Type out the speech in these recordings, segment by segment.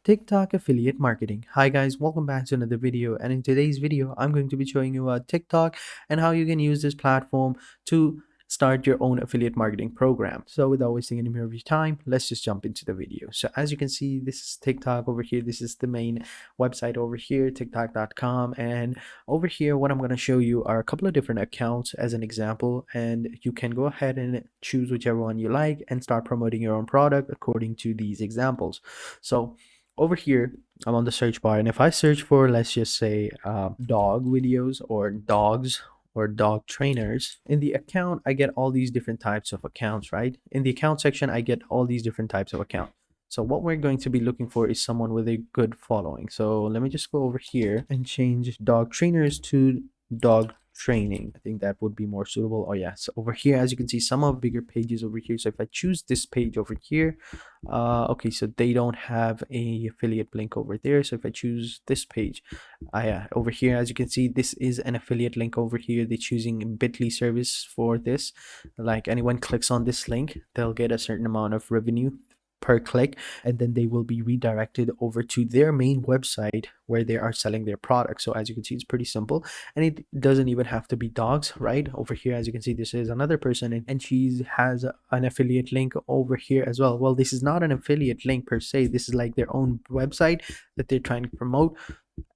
TikTok affiliate marketing. Hi guys, welcome back to another video, and in today's video I'm going to be showing you about TikTok and how you can use this platform to start your own affiliate marketing program. So without wasting any more of your time, let's just jump into the video. So as you can see, this is TikTok over here. This is the main website over here, tiktok.com, and over here what I'm going to show you are a couple of different accounts as an example, and you can go ahead and choose whichever one you like and start promoting your own product according to these examples. So over here I'm on the search bar, and if I search for, let's just say, dog videos or dogs or dog trainers, in the account I get all these different types of accounts, right? In the account section I get all these different types of accounts. So what we're going to be looking for is someone with a good following. So let me just go over here and change dog trainers to dog training. I think that would be more suitable. Oh yeah, so over here as you can see, some of bigger pages over here. So if I choose this page over here, okay, so they don't have a affiliate link over there. So if I choose this page, yeah, over here as you can see, this is an affiliate link over here. They're choosing bit.ly service for this. Like, anyone clicks on this link, they'll get a certain amount of revenue per click, and then they will be redirected over to their main website where they are selling their products. So as you can see, it's pretty simple, and it doesn't even have to be dogs, right? Over here as you can see, this is another person, and she has an affiliate link over here as well. Well, this is not an affiliate link per se. This is like their own website that they're trying to promote,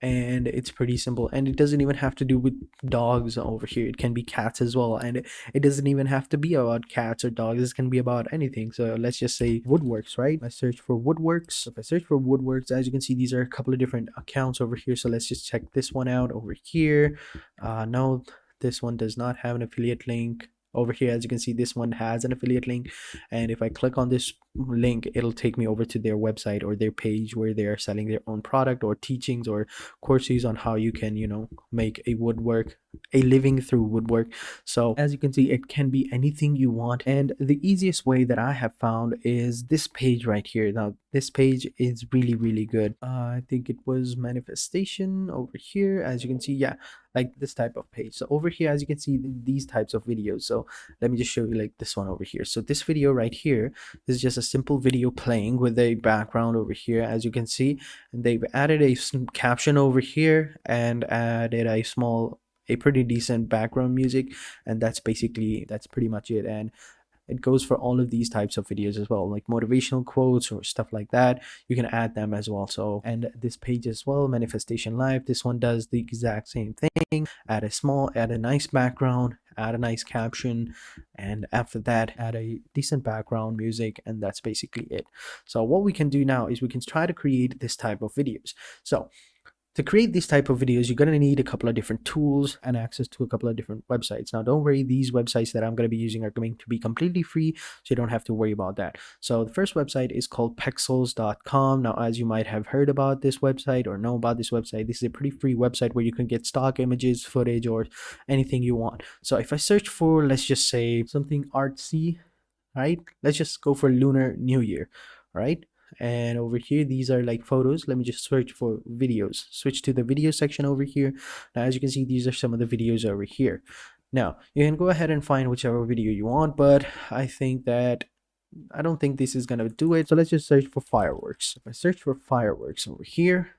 and it's pretty simple, and it doesn't even have to do with dogs over here. It can be cats as well, and it doesn't even have to be about cats or dogs. This can be about anything. So let's just say woodworks, right? I search for woodworks. So if I search for woodworks, as you can see, these are a couple of different accounts over here. So let's just check this one out over here. No, this one does not have an affiliate link. Over here as you can see, this one has an affiliate link, and if I click on this link, it'll take me over to their website or their page where they are selling their own product or teachings or courses on how you can, make a living through woodwork. So as you can see, it can be anything you want, and the easiest way that I have found is this page right here. Now this page is really good. I think it was manifestation over here. As you can see, yeah, like this type of page. So over here as you can see, these types of videos. So let me just show you like this one over here. So this video right here is just a simple video playing with a background over here, as you can see, and they've added a caption over here and added a pretty decent background music, and that's pretty much it. And it goes for all of these types of videos as well, like motivational quotes or stuff like that. You can add them as well. So, and this page as well, manifestation live, this one does the exact same thing. Add a nice background, add a nice caption, and after that add a decent background music, and that's basically it. So what we can do now is we can try to create this type of videos. So to create these type of videos, you're going to need a couple of different tools and access to a couple of different websites. Now don't worry, these websites that I'm going to be using are going to be completely free, so you don't have to worry about that. So the first website is called pexels.com. Now, as you might have heard about this website or know about this website, this is a pretty free website where you can get stock images, footage, or anything you want. So if I search for, let's just say, something artsy, right? Let's just go for Lunar New Year, right? And over here, these are like photos. Let me just search for videos. Switch to the video section over here. Now as you can see, these are some of the videos over here. Now you can go ahead and find whichever video you want, but I don't think this is gonna do it. So let's just search for fireworks. If I search for fireworks over here,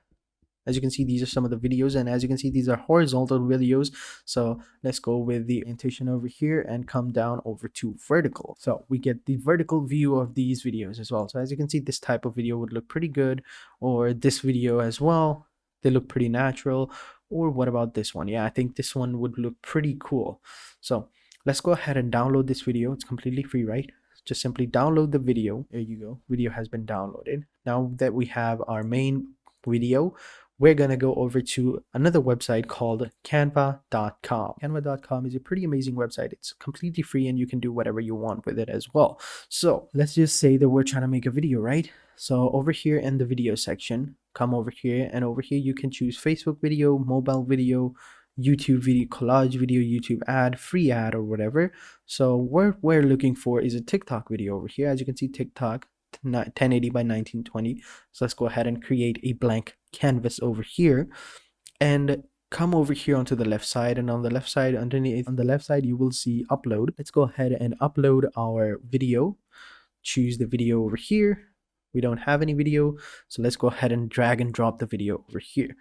as you can see, these are some of the videos, and as you can see, these are horizontal videos. So let's go with the orientation over here and come down over to vertical. So we get the vertical view of these videos as well. So as you can see, this type of video would look pretty good, or this video as well. They look pretty natural. Or what about this one? Yeah, I think this one would look pretty cool. So let's go ahead and download this video. It's completely free, right? Just simply download the video. There you go. Video has been downloaded. Now that we have our main video, we're going to go over to another website called canva.com. Canva.com is a pretty amazing website. It's completely free and you can do whatever you want with it as well. So let's just say that we're trying to make a video, right? So over here in the video section, come over here, and over here you can choose Facebook video, mobile video, YouTube video, collage video, YouTube ad, free ad, or whatever. So what we're looking for is a TikTok video over here. As you can see, TikTok 1080 by 1920. So let's go ahead and create a blank canvas over here, and come over here onto the left side, and on the left side, underneath on the left side, you will see upload. Let's go ahead and upload our video. Choose the video over here. we don't have any video. So let's go ahead and drag and drop the video over here.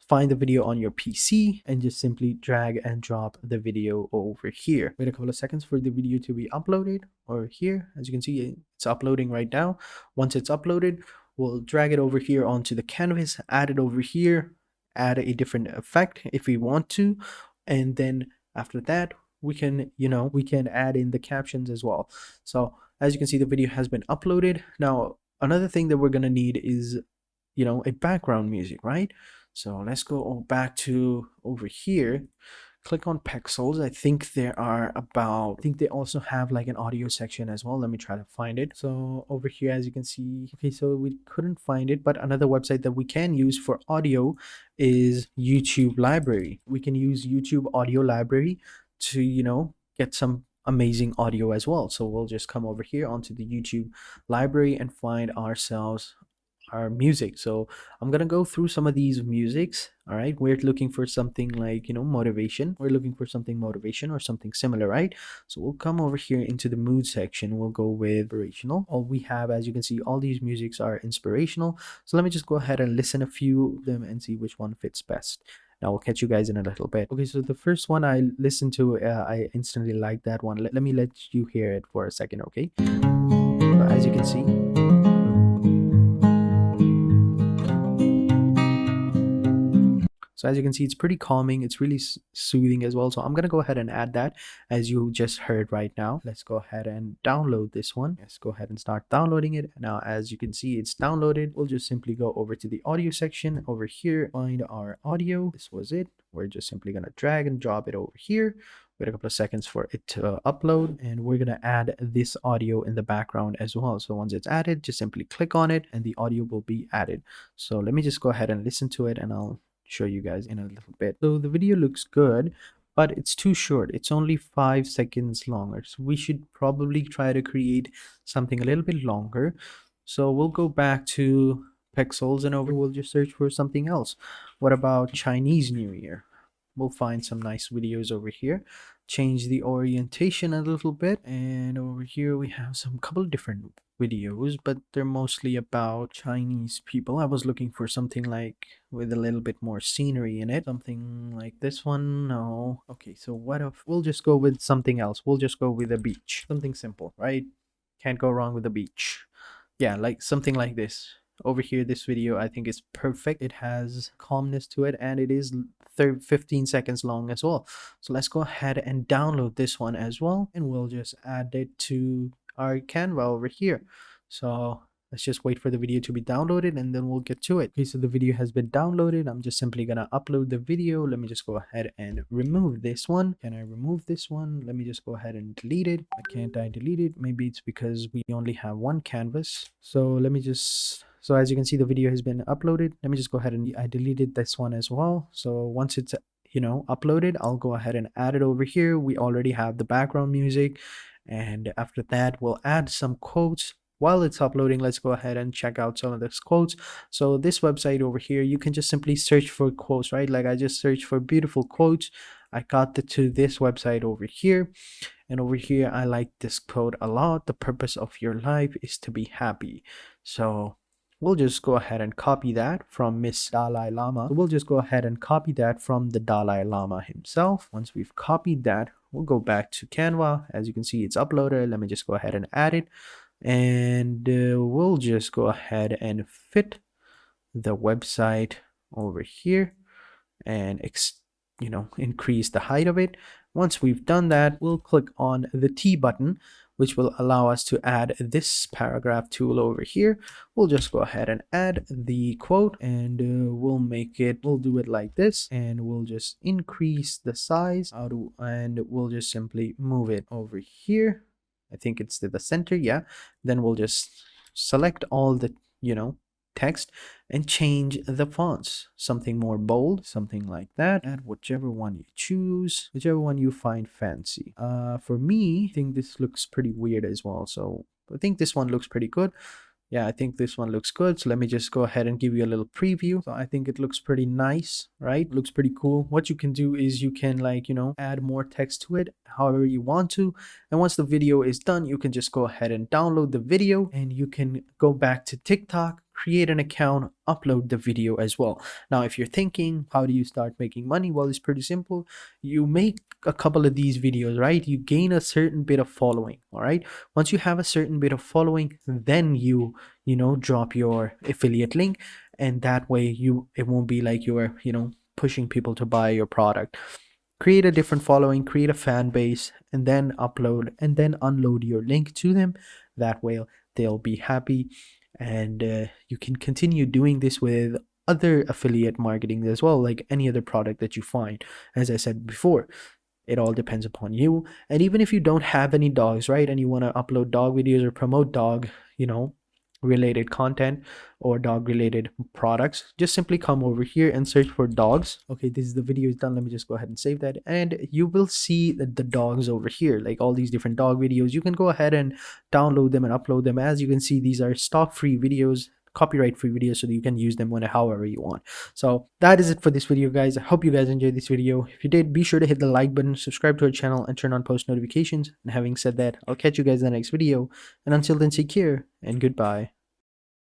Find the video on your PC and just simply drag and drop the video over here. Wait a couple of seconds for the video to be uploaded over here. As you can see, it's uploading right now. Once it's uploaded, we'll drag it over here onto the canvas, add it over here, add a different effect if we want to, and then after that we can we can add in the captions as well. So as you can see, the video has been uploaded. Now another thing that we're going to need is a background music, right? So let's go back to over here, click on pixels. I think there are about, I think they also have like an audio section as well. Let me try to find it. So over here, as you can see, okay, so we couldn't find it, but another website that we can use for audio is YouTube Library. We can use YouTube Audio Library to get some amazing audio as well. So we'll just come over here onto the YouTube library and find ourselves our music. So I'm gonna go through some of these musics. All right, we're looking for something like motivation. We're looking for something motivation or something similar, right? So we'll come over here into the mood section. We'll go with inspirational. All we have, as you can see, all these musics are inspirational. So let me just go ahead and listen a few of them and see which one fits best. Now we'll catch you guys in a little bit. Okay, so the first one I listened to, I instantly liked that one. Let me let you hear it for a second, okay? So as you can see, so as you can see, it's pretty calming. It's really soothing as well. So I'm going to go ahead and add that as you just heard right now. Let's go ahead and download this one. Let's go ahead and start downloading it. Now, as you can see, it's downloaded. We'll just simply go over to the audio section over here, find our audio. This was it. We're just simply going to drag and drop it over here. Wait a couple of seconds for it to upload, and we're going to add this audio in the background as well. So once it's added, just simply click on it and the audio will be added. So let me just go ahead and listen to it and I'll show you guys in a little bit. So the video looks good, but it's too short. It's only 5 seconds longer. So we should probably try to create something a little bit longer. So we'll go back to pixels and over, we'll just search for something else. What about Chinese New Year? We'll find some nice videos over here. Change the orientation a little bit, and over here we have some couple different videos, but they're mostly about Chinese people. I was looking for something like with a little bit more scenery in it. Something like this one. No. Okay, so what if we'll just go with something else? We'll just go with a beach. Something simple, right? Can't go wrong with a beach. Yeah, like something like this. Over here, this video I think is perfect. It has calmness to it, and it is 15 seconds long as well. So let's go ahead and download this one as well, and we'll just add it to our Canva over here. So let's just wait for the video to be downloaded and then we'll get to it. Okay, so the video has been downloaded. I'm just simply gonna upload the video. Let me just go ahead and remove this one. Can I remove this one? Let me just go ahead and delete it. Can't I delete it? Maybe it's because we only have one canvas. So let me just, so as you can see, the video has been uploaded. Let me just go ahead and I deleted this one as well. So once it's uploaded, I'll go ahead and add it over here. We already have the background music, and after that we'll add some quotes. While it's uploading, let's go ahead and check out some of those quotes. So this website over here, you can just simply search for quotes, right? Like I just searched for beautiful quotes. I got to this website over here, and over here I like this quote a lot. The purpose of your life is to be happy. So we'll just go ahead and copy that from Miss Dalai Lama. So we'll just go ahead and copy that from the Dalai Lama himself. Once we've copied that, we'll go back to Canva. As you can see, it's uploaded. Let me just go ahead and add it. And we'll just go ahead and fit the website over here and increase the height of it. Once we've done that, we'll click on the T button, which will allow us to add this paragraph tool over here. We'll just go ahead and add the quote, and we'll do it like this, and we'll just increase the size and we'll just simply move it over here. I think it's to the center, yeah. Then we'll just select all the text and change the fonts, something more bold, something like that. Add whichever one you choose, whichever one you find fancy. For me, I think this looks pretty weird as well, so I think this one looks pretty good. Yeah, I think this one looks good. So let me just go ahead and give you a little preview. So I think it looks pretty nice, right? Looks pretty cool. What you can do is you can, like, add more text to it however you want to. And once the video is done, you can just go ahead and download the video, and you can go back to TikTok, create an account, upload the video as well. Now, if you're thinking, how do you start making money? Well, it's pretty simple. You make a couple of these videos, right? You gain a certain bit of following, all right? Once you have a certain bit of following, then you drop your affiliate link, and that way it won't be like you're pushing people to buy your product. Create a different following, create a fan base, and then upload and then unload your link to them. That way they'll be happy, and you can continue doing this with other affiliate marketing as well, like any other product that you find. As I said before, it all depends upon you. And even if you don't have any dogs, right, and you want to upload dog videos or promote dog related content or dog related products, just simply come over here and search for dogs. Okay, this is the video is done. Let me just go ahead and save that, and you will see that the dogs over here, like all these different dog videos. You can go ahead and download them and upload them. As you can see, these are stock free videos, copyright free videos, so that you can use them however you want. So that is it for this video, guys. I hope you guys enjoyed this video. If you did, be sure to hit the like button, subscribe to our channel, and turn on post notifications. And having said that, I'll catch you guys in the next video, and until then, take care and goodbye.